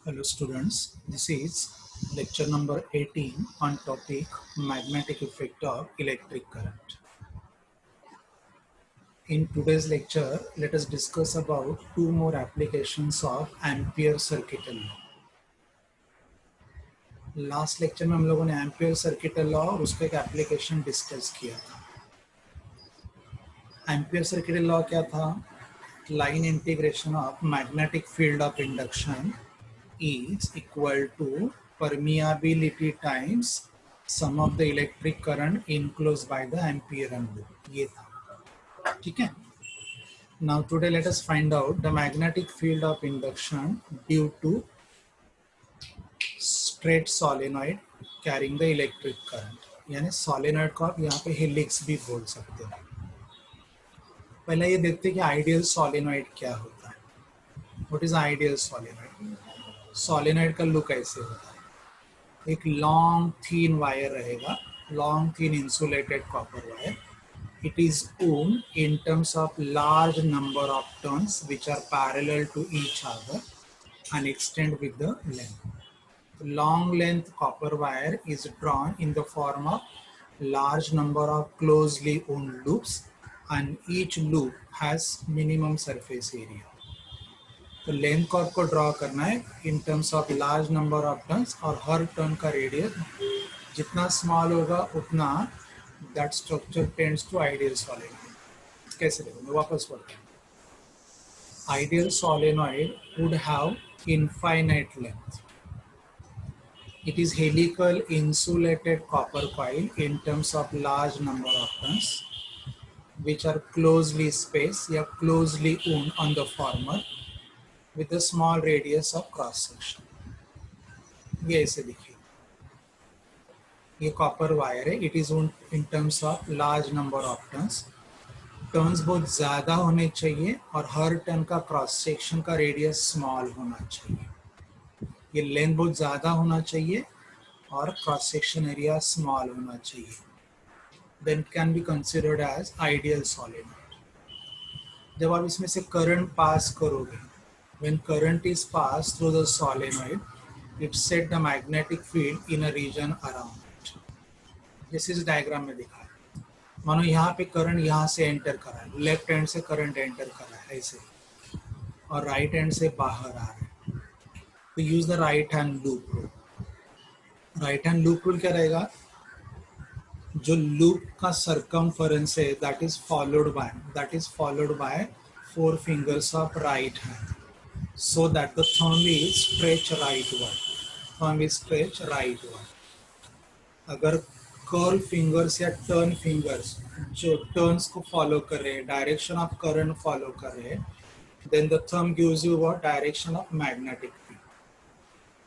Hello students, this is lecture number 18 on topic magnetic effect of electric current. In today's lecture, let us discuss about two more applications of Ampere circuital law. Last lecture में हम लोगों ने ampere circuital law और उसका एक application discuss किया था. Ampere circuital law क्या था? Line integration of magnetic field of induction is equal to permeability times sum of the electric current enclosed by the Ampere loop. ये था, ठीक है. Now today let us find out the magnetic field of induction due to straight solenoid carrying the electric current. यानी solenoid को आप यहाँ पे helix भी बोल सकते हो. पहले ये देखते हैं कि आइडियल solenoid क्या होता है. What is ideal solenoid? Solenoid का लुक ऐसे होता है. एक लॉन्ग थीन वायर रहेगा, long thin insulated copper wire. It is wound in terms of large number of turns which are parallel to each other and extend with the length. Long length copper wire is drawn in the form of large number of closely wound loops and each loop has minimum surface area. तो length को आपको draw करना है in terms of large number of turns और हर turn का radius जितना small होगा उतना that structure tends to ideal solenoid. कैसे देखो, मैं वापस पढ़ता हूँ. Ideal solenoid would have infinite length. It is helical insulated copper coil in terms of large number of turns which are closely spaced या closely wound on the former with a small radius of cross section. ये ऐसे दिखिए, ये copper wire है. It is in terms of large number of turns. Turns बहुत ज़्यादा होने चाहिए और हर टर्न का क्रॉस सेक्शन का रेडियस स्मॉल होना चाहिए. ये लेंथ बहुत ज़्यादा होना चाहिए और क्रॉस सेक्शन एरिया स्मॉल होना चाहिए. Then can be considered as ideal solenoid. जब आप इसमें से करंट पास करोगे, when current is passed through the solenoid, it set the magnetic field in a region around it. This is diagram में दिखा है. मानो यहाँ पे करंट यहाँ से एंटर कर रहा है, लेफ्ट हैंड से करंट एंटर कर रहा है ऐसे, और राइट हैंड से बाहर आ रहा है. तो use the right hand loop rule. Right hand loop rule क्या रहेगा? जो लूप का सर्कमफरेंस है that is followed by 4 fingers of right hand. So that the thumb is stretched rightward. अगर कर्ल फिंगर्स या टर्न फिंगर्स जो turns को follow कर रहे हैं, डायरेक्शन ऑफ करंट फॉलो कर रहे हैं, then the thumb gives you what? Direction of magnetic field.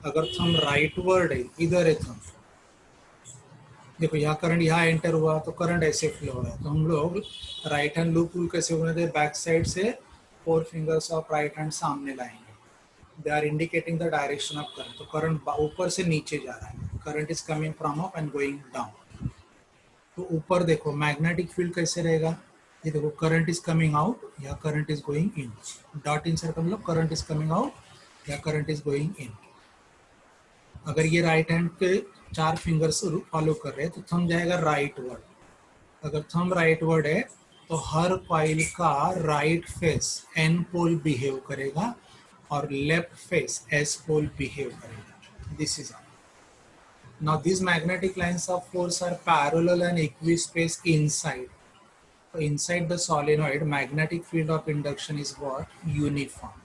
अगर थंब राइटवर्ड है, इधर है थंब, देखो यहाँ करंट यहाँ एंटर हुआ तो करंट ऐसे फ्लो हो रहा है. तो हम लोग राइट हैंड लूप रूल कैसे होने थे? बैक साइड से 4 fingers ऑफ राइट हैंड सामने लाएंगे. They are indicating the direction of current. तो करंट ऊपर से नीचे जा रहा है. Current is coming from up and going down. तो ऊपर देखो मैग्नेटिक फील्ड कैसे रहेगा? ये देखो करंट इज कमिंग आउट या current is going in. Dot in circle मतलब करंट इज कमिंग आउट या करंट इज गोइंग इन. अगर ये राइट हैंड के 4 fingers फॉलो कर रहे हैं तो थंब जाएगा राइट वर्ड. अगर थंब राइट वर्ड है तो हर कॉइल का right face N pole behave करेगा और left face S pole behave करेगा. This is now these magnetic lines of force are parallel and equispaced inside. So inside the solenoid magnetic field of induction is what? Uniform.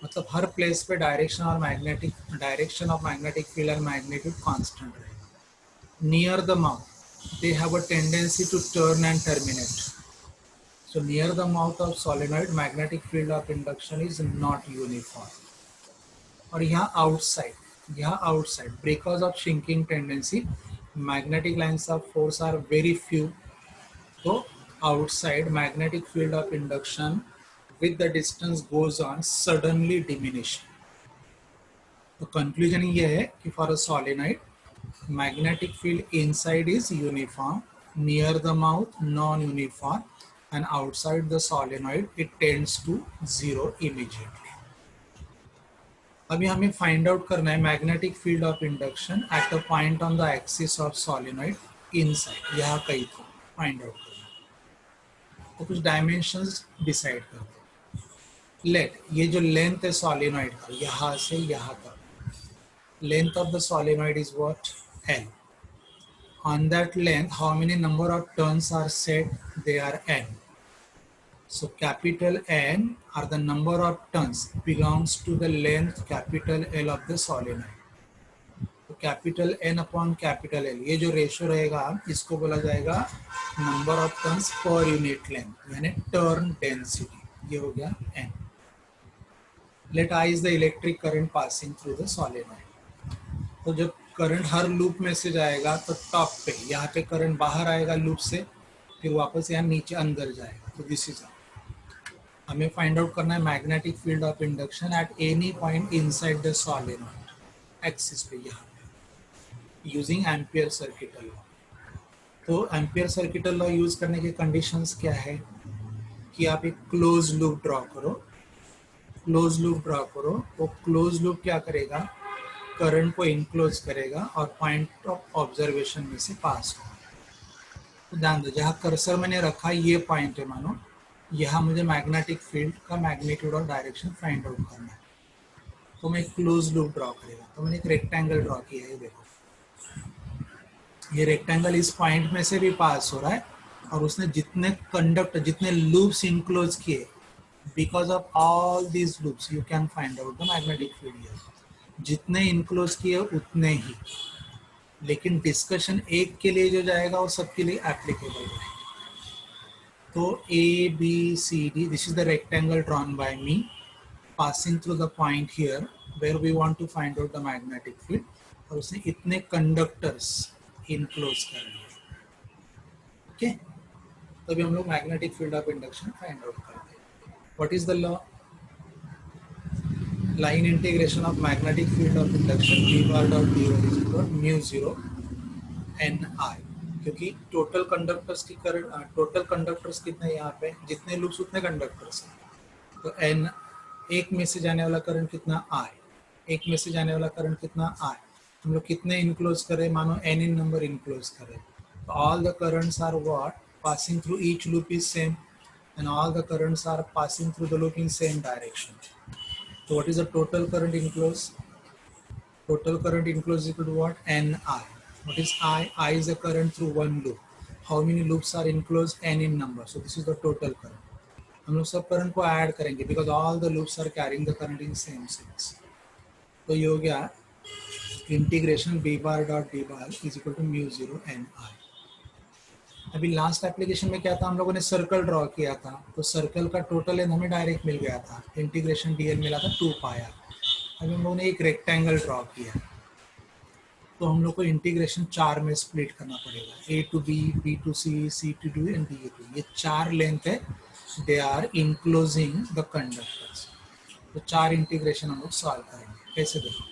मतलब हर place पे direction of magnetic field and magnitude constant रहेगा. Near the mouth they have a tendency to turn and terminate. So near the mouth of solenoid, magnetic field of induction is not uniform. और यहाँ outside, because of shrinking tendency, magnetic lines of force are very few. So outside, magnetic field of induction with the distance goes on suddenly diminishing. तो conclusion ये है कि for a solenoid, magnetic field inside is uniform, near the mouth non-uniform, and outside the solenoid it tends to zero immediately. अभी हमें find out करना है magnetic field of induction at a point on the axis of solenoid inside, यहाँ कहीं तो find out करना है। तो कुछ डायमेंशंस डिसाइड करते हैं। लेट ये जो लेंथ है सोलेनॉइड का यहाँ से यहाँ तक, length of the solenoid is what, L. On that length, how many number of turns are said? They are n. So capital N are the number of turns belongs to the length capital L of the solenoid. तो capital N upon capital L, ये जो ratio रहेगा इसको बोला जाएगा number of turns पर unit length, यानी turn density. ये हो गया N. Let I is the electric current passing through the solenoid. तो जब करंट हर लूप में से जाएगा तो टॉप पे यहाँ पे करंट बाहर आएगा लूप से, फिर वापस यहाँ नीचे अंदर जाएगा। तो दिस इज हमें फाइंड आउट करना है magnetic field of induction at any point inside the solenoid axis पे, यहाँ पे यूजिंग एम्पियर सर्किटल लॉ। तो एम्पियर सर्किटल लॉ यूज करने के कंडीशंस क्या है कि आप एक क्लोज लूप ड्रॉ करो। क्लोज लूप ड्रॉ करो, वो क्लोज लूप क्या करेगा, करंट को इनक्लोज करेगा और पॉइंट ऑफ ऑब्जर्वेशन में से पास होगा। तो ध्यान दो, जहाँ कर्सर मैंने रखा ये पॉइंट है, मानो यहाँ मुझे मैग्नेटिक फील्ड का मैग्नीट्यूड और डायरेक्शन फाइंड आउट करना है। तो मैं एक क्लोज लूप ड्रॉ करेगा। तो मैंने एक रेक्टेंगल ड्रॉ किया है, देखो ये रेक्टेंगल इस पॉइंट में से भी पास हो रहा है और उसने जितने कंडक्टर, जितने लूप्स इनक्लोज किए, because of all these loops you can find out the magnetic field here. जितने इनक्लोज किए उतने ही, लेकिन डिस्कशन एक के लिए जो जाएगा वो सबके लिए एप्लीकेबल है। तो A B C D, this is the rectangle drawn by me passing through the point here where we want to find out the magnetic field, और उसने इतने कंडक्टर्स इनक्लोज कर लिए। ओके, तभी हम लोग magnetic field of induction find out करते हैं। What is the law? Line integration of magnetic field of induction v bar dot dy is equal to mu 0 n I, क्योंकि टोटल कंडक्टर्स की current, total conductors कितने यहाँ पे, जितने loops उतने conductors हैं। तो n, एक में से जाने वाला करंट कितना I, एक में से जाने वाला करंट कितना I। हम लोग कितने इनक्लोज करें, मानो n इन नंबर इनक्लोज करें, तो all the currents are what, passing through each loop is same and all the currents are passing through the loop in same direction. So what is the total current enclosed? Total current enclosed is equal to what? Ni. What is I? I is the current through one loop. How many loops are enclosed? N in number. So this is the total current. हम लोग सब current को add करेंगे because all the loops are carrying the current in same sense. तो ये हो गया integration b bar dot d bar is equal to mu 0 Ni. अभी लास्ट एप्लीकेशन में क्या था, हम लोगों ने सर्कल ड्रॉ किया था, तो सर्कल का टोटल लेंथ हमें डायरेक्ट मिल गया था, इंटीग्रेशन dl मिला था 2 पाई r। अभी हम लोगों ने एक रेक्टेंगल ड्रॉ किया, तो हम लोग को इंटीग्रेशन 4 में स्प्लिट करना पड़ेगा, a to b, b to c, c to d and d to. ये 4 लेंथ है, they are enclosing the conductors. तो 4 इंटीग्रेशन हम लोग सॉल्व करेंगे। कैसे देखो,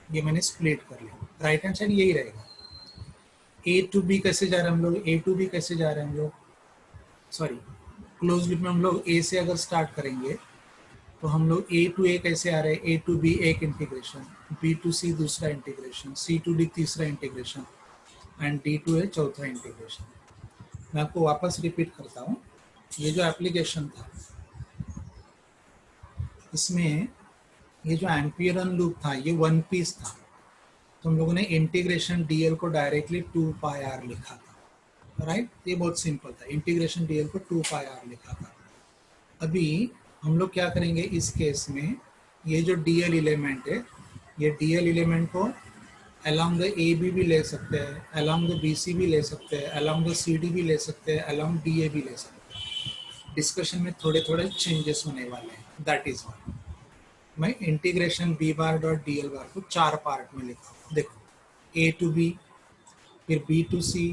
ये मैंने स्प्लिट कर लिया, राइट हैंड साइड यही रहेगा। ए टू बी कैसे जा रहे हैं हम लोग, ए टू बी कैसे जा रहे हैं हम लोग, सॉरी क्लोज लूप में हम लोग ए से अगर स्टार्ट करेंगे तो हम लोग ए टू ए कैसे आ रहे हैं, ए टू बी एक इंटीग्रेशन, बी टू सी दूसरा इंटीग्रेशन, सी टू डी तीसरा इंटीग्रेशन एंड डी टू ए चौथा इंटीग्रेशन। मैं आपको वापस रिपीट करता हूँ, ये जो एप्लीकेशन था इसमें ये जो एम्पियरन लूप था ये वन पीस था, तो हम लोगों ने इंटीग्रेशन डीएल को डायरेक्टली 2 पाई आर लिखा था, राइट। ये बहुत सिंपल था, इंटीग्रेशन डीएल को 2 पाई आर लिखा था। अभी हम लोग क्या करेंगे इस केस में, ये जो डीएल एलिमेंट है, ये डीएल एलिमेंट को अलॉन्ग द ए बी भी ले सकते हैं, अलॉन्ग द बी सी भी ले सकते हैं, अलॉन्ग द सी डी भी ले सकते हैं, अलॉन्ग डी ए भी ले सकते हैं। डिस्कशन में थोड़े थोड़े चेंजेस होने वाले हैं, दैट इज वाई मैं integration B bar dot D L bar को 4 पार्ट में लिखा हूँ। देखो, ए टू बी, फिर बी टू सी,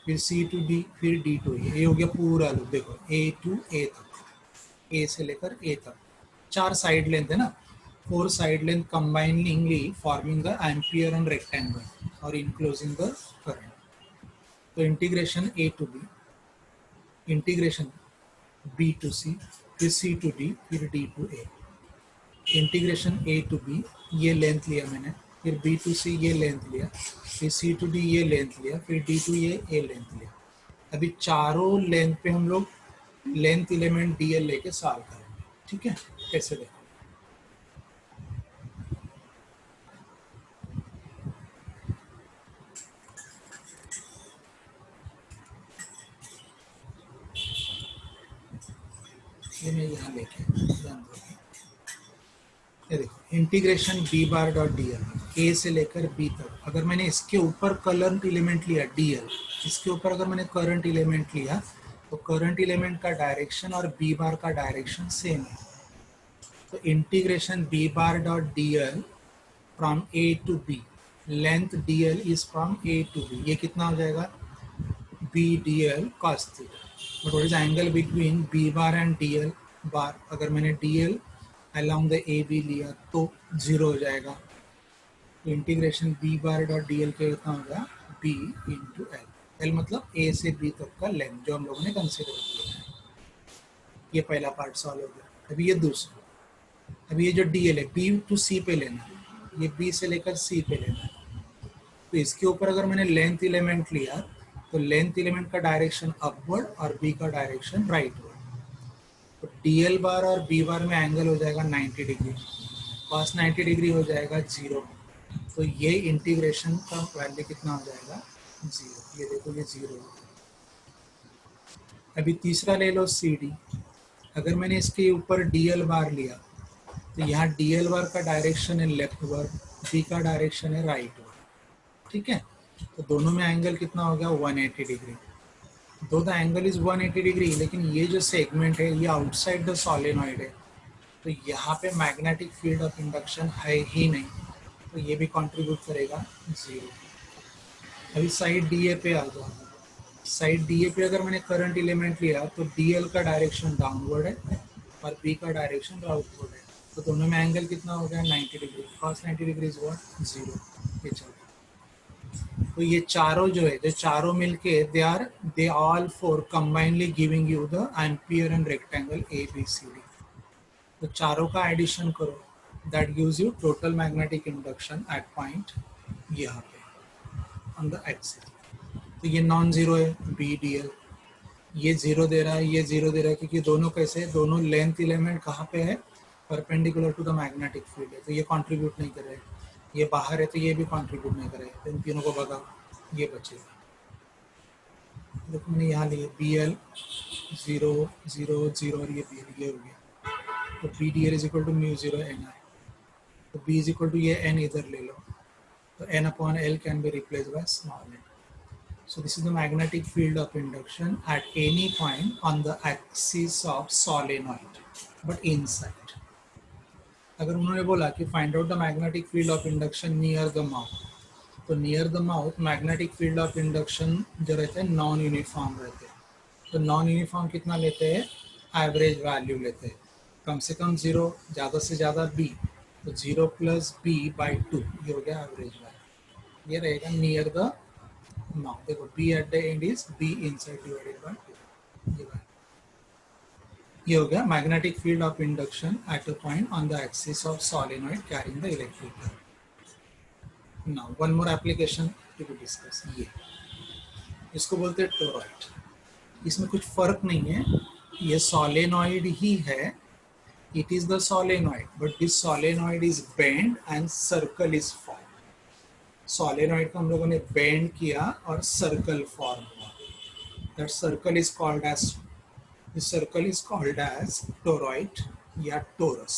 फिर सी टू डी, फिर डी टू ए। ये हो गया पूरा लूप। देखो ए टू ए तक, ए से लेकर ए तक 4 साइड लेंथ है ना, 4 side length combiningly forming the ampere and rectangle और इनक्लोजिंग द करंट। तो integration A to B, integration B to C, फिर सी टू डी, फिर D to A. Integration A to B, ये length लिया मैंने, फिर बी टू सी ये length लिया, फिर सी टू डी ये लेंथ लिया, फिर डी टू ये लेंथ लिया। अभी चारों लेंथ पे हम लोग लेंथ एलिमेंट डी एल लेके सॉल्व करेंगे। ठीक है, कैसे देखो, ये मैं यहाँ लेके ध्यान दो। ये देखो integration B bar dot D L, A से लेकर बी तक, अगर मैंने इसके ऊपर करंट एलिमेंट लिया डी एल, इसके ऊपर अगर मैंने करंट एलिमेंट लिया तो करंट एलिमेंट का डायरेक्शन और बी बार का डायरेक्शन सेम है। तो integration B bar dot D L from A to B, length D L is from A to B, ये कितना हो जाएगा B D L cos theta. But what is angle between B bar and D L bar, अगर मैंने D L along the A B लिया तो 0 हो जाएगा। तो integration B bar dot D L के कितना होगा बी इंटू एल, एल मतलब ए से बी तक का लेंथ जो हम लोगों ने कंसिडर किया है। ये पहला पार्ट सॉल्व हो गया। अभी ये दूसरा, अभी ये जो डी एल है बी टू सी पे लेना है, ये बी से लेकर सी पे लेना है। तो इसके ऊपर अगर मैंने लेंथ एलिमेंट लिया तो लेंथ एलिमेंट का डायरेक्शन अपवर्ड और बी का डायरेक्शन राइटवर्ड। तो डी एल बार और बी बार में एंगल हो जाएगा 90 डिग्री, cos 90 डिग्री हो जाएगा 0। तो ये इंटीग्रेशन का वैल्यू कितना हो जाएगा 0। ये देखो ये 0। अभी तीसरा ले लो सी डी, अगर मैंने इसके ऊपर डी एल बार लिया तो यहाँ डी एल बार का डायरेक्शन है लेफ्टवर्ड, बी का डायरेक्शन है राइटवर्ड। ठीक है, तो दोनों में एंगल कितना हो गया 180 डिग्री। दो द एंगल इज 180 डिग्री, लेकिन ये जो सेगमेंट है ये आउटसाइड द सोलेनॉइड है, तो यहाँ पे मैग्नेटिक फील्ड ऑफ इंडक्शन है ही नहीं, तो ये भी कंट्रीब्यूट करेगा 0। अभी साइड डी ए पे आ जाओ, साइड डी ए पे अगर मैंने करंट एलिमेंट लिया तो डी एल का डायरेक्शन डाउनवर्ड है और बी का डायरेक्शन आउटवर्ड है, तो दोनों में एंगल कितना हो गया 90 degree, cos 90 degree is what 0। ये चलो, तो ये चारों जो है, जो चारों मिलके they all four combinedly giving you the ampere and rectangle A B C D. तो चारों का एडिशन करो, that gives you total magnetic induction at point यहाँ पे ऑन द एक्सिस। तो ये नॉन जीरो है बी डी एल, ये 0 दे रहा है, ये 0 दे रहा है, क्योंकि दोनों कैसे, दोनों लेंथ एलिमेंट कहाँ पे है perpendicular to the magnetic field है, तो ये कंट्रीब्यूट नहीं कर रहे। ये बाहर है तो ये भी कंट्रीब्यूट नहीं करेगा, तो इन तीनों को भगा, ये बचेगा। देखो मैंने यहाँ लिए बी एल 0 0 0 और ये बी एल, ये हो गया। तो B D L is equal to mu 0 N I, तो बी इज इक्वल टू ये एन इधर ले लो, तो N upon L can be replace by small N. So this is the magnetic field of induction at any point on the axis of solenoid, but inside. अगर उन्होंने बोला कि find out the magnetic field of induction near the mouth, तो near the mouth magnetic field of induction जो रहते हैं non uniform रहते हैं। तो नॉन यूनिफॉर्म कितना लेते हैं, एवरेज वैल्यू लेते हैं, कम से कम 0, ज़्यादा से ज़्यादा b, तो 0 प्लस b बाई 2, ये हो गया एवरेज वैल्यू। ये रहेगा नियर द माउथ। देखो b at the end is b inside divided by 2, ये हो गया magnetic field of induction at a point on the axis of solenoid carrying the electric current. Now one more application to be discuss, ये इसको बोलते हैं toroid. इसमें कुछ फर्क नहीं है, ये सोलेनॉइड ही है, it is the solenoid, but this solenoid is bend and circle is form. Solenoid को हम लोगों ने बेंड किया और सर्कल फॉर्म हुआ, that circle is called as, this circle is called as toroid या torus,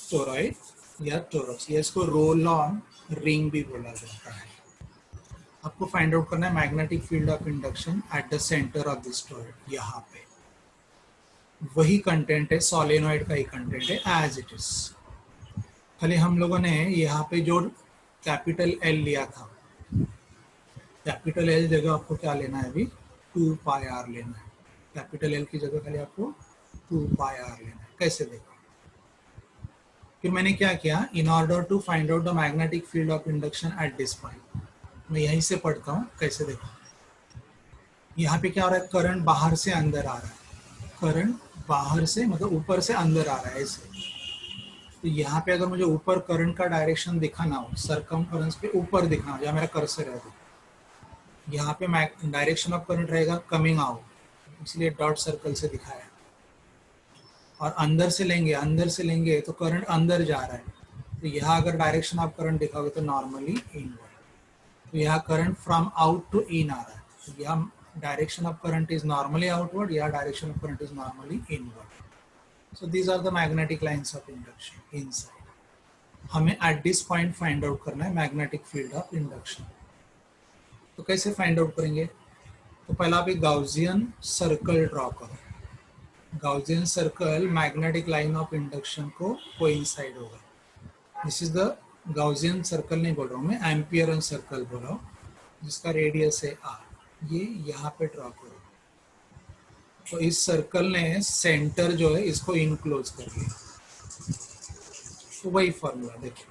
toroid या torus। ये इसको रोल ऑन रिंग भी बोला जाता है। आपको फाइंड आउट करना है magnetic field of induction at the centre of this toroid. यहाँ पे वही कंटेंट है, सोलेनॉइड का ही कंटेंट है एज इट इज, खाली हम लोगों ने यहाँ पे जो कैपिटल एल लिया था, कैपिटल एल जगह आपको क्या लेना है अभी 2 पाई आर लेना है, कैपिटल एल की जगह खाली आपको 2 पाई आर लेना है। कैसे देखो, फिर मैंने क्या किया, in order to find out the magnetic field of induction at this point, मैं यहीं से पढ़ता हूँ। कैसे देखो, यहाँ पे क्या हो रहा है, करंट बाहर से अंदर आ रहा है, करंट बाहर से मतलब ऊपर से अंदर आ रहा है ऐसे, तो यहाँ पे अगर मुझे ऊपर करंट का डायरेक्शन दिखाना हो, सरकमफरेंस पे ऊपर दिखाना हो, जहाँ मेरा कर्सर है, यहाँ पे डायरेक्शन ऑफ करंट रहेगा कमिंग आउट, इसलिए डॉट सर्कल से दिखाया। और अंदर से लेंगे तो करंट अंदर जा रहा है, तो यहाँ अगर डायरेक्शन ऑफ करंट दिखाओगे तो नॉर्मली इनवर्ड। तो यहाँ current from out to in आ रहा है, तो यहाँ direction of current is normally outward, या direction of current is normally inward. So these are the magnetic lines of induction inside. हमें at this point find out करना है magnetic field of induction. तो कैसे फाइंड आउट करेंगे? तो पहला आप एक गाउसियन सर्कल ड्रॉ करो। Gaussian circle magnetic line of induction को कोइंसाइड होगा। This is the Gaussian circle, नहीं बोल रहा हूँ मैं, एम्पियरन सर्कल बोल रहा हूँ, जिसका रेडियस है आर। ये यहाँ पे ड्रॉ करो। तो इस सर्कल ने सेंटर जो है इसको इनक्लोज कर लिया। तो वही फॉर्मूला देखिए।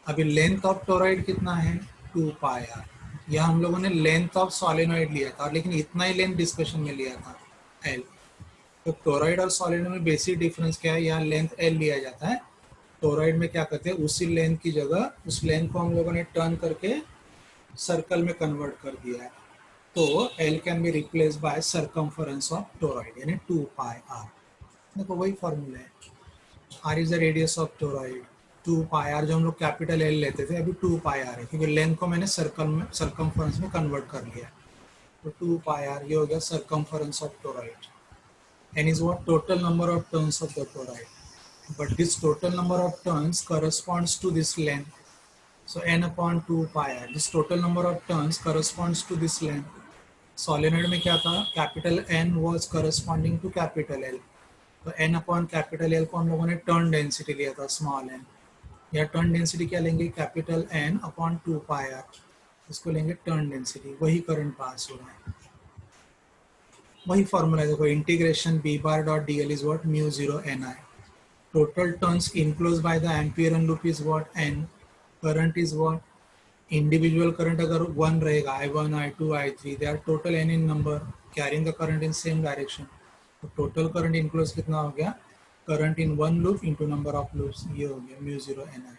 अभी लेंथ ऑफ टोरॉइड कितना है? 2 पाई आर। यह हम लोगों ने लेंथ ऑफ सॉलिनॉइड लिया था, लेकिन इतना ही लेंथ डिस्कशन में लिया था, एल। तो टोरॉइड और सॉलिनॉइड में बेसिक डिफरेंस क्या है? यहाँ लेंथ एल लिया जाता है, टोरॉइड में क्या करते हैं, उसी लेंथ की जगह उस लेंथ को हम लोगों ने टर्न करके सर्कल में कन्वर्ट कर दिया है। तो L can be replace by circumference of toroid, यानी 2 पाई आर। देखो वही फॉर्मूला है। R is the radius of toroid, 2 pi R, जो हम लोग कैपिटल एल लेते थे, अभी 2 पाई आर है, क्योंकि लेंथ को मैंने सर्कल में सर्कमफरेंस में कन्वर्ट कर लिया। तो 2 पाई आर, ये हो गया circumference of toroid. N is what? Total number of turns of the toroid. But this total number of turns corresponds to this length. So n upon 2 pi r. This total number of turns corresponds to this length. Solenoid में क्या था? Capital N was corresponding to capital L. तो n upon capital L को हम लोगों ने turn density लिया था, small n. या turn density क्या लेंगे? Capital N upon 2 pi r. इसको लेंगे turn density. वही current pass हो रहा है, वही फॉर्मूला है। देखो, integration b bar dot dl is what? mu 0 ni. Total turns enclosed by the ampere loop is what? N. Current is what? Individual current अगर 1 रहेगा, I1, I2, I3, they are total n in number, carrying the current in same direction. तो total current enclosed कितना हो गया? Current in one loop into number of loops, ये हो गया mu 0 ni.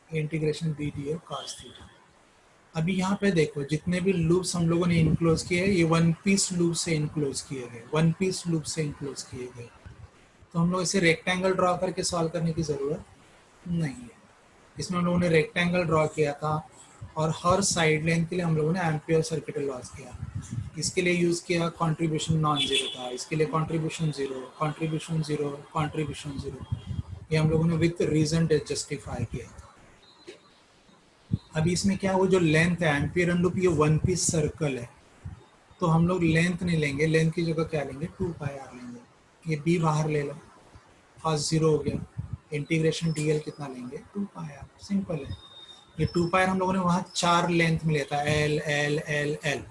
Integration b dl cos theta. अभी यहाँ पे देखो, जितने भी लूप्स हम लोगों ने इनक्लोज किए हैं, ये वन पीस लूप से इनक्लोज किए गए, वन पीस लूप से इनक्लोज किए गए। तो हम लोग इसे रेक्टेंगल ड्रॉ करके सॉल्व करने की ज़रूरत नहीं है। इसमें हम लोगों ने रेक्टेंगल ड्रॉ किया था, और हर साइड लेंथ के लिए हम लोगों ने एम्पियर सर्किट लॉस किया। इसके लिए यूज़ किया कॉन्ट्रीब्यूशन नॉन जीरो था, इसके लिए contribution zero, contribution zero, contribution zero, ये हम लोगों ने विथ रीजन जस्टिफाई किया था। अभी इसमें क्या, वो जो लेंथ है एम्पियर लूप, ये वन पीस सर्कल है, तो हम लोग लेंथ नहीं लेंगे, लेंथ की जगह क्या लेंगे? 2 पाई आर लेंगे। ये बी बाहर ले लो, फर्स्ट जीरो हो गया। इंटीग्रेशन डी एल कितना लेंगे? 2 पाई आर। सिंपल है। ये 2 पाई आर हम लोगों ने वहाँ 4 लेंथ में लिया था, एल एल एल एल।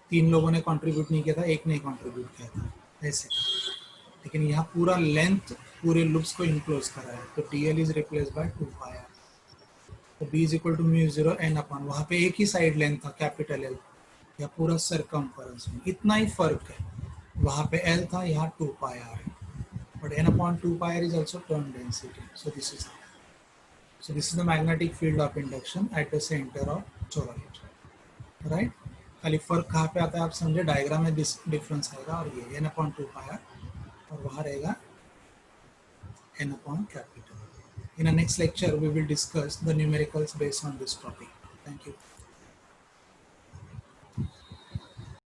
3 लोगों ने कंट्रीब्यूट नहीं किया था, एक ने कंट्रीब्यूट किया था, ऐसे। लेकिन यहाँ पूरा लेंथ पूरे लूप्स को इनक्लोज करा है, तो D L is replace by 2 pi R. तो B is equal to mu 0 N upon, वहाँ पे एक ही साइड लेंथ था कैपिटल एल, या पूरा सरकमफरेंस में इतना ही फर्क है। वहाँ पे एल था, यहाँ 2 पाई आर है। But n upon 2 pi r is also turn density. So this is the magnetic field of induction at the center of toroid. Right? खाली फर्क कहाँ पे आता है आप समझे, डायग्राम में डिफरेंस आएगा, और ये n upon 2 pi r, और वहाँ रहेगा n upon capital. In the next lecture we will discuss the numericals based on this topic. Thank you.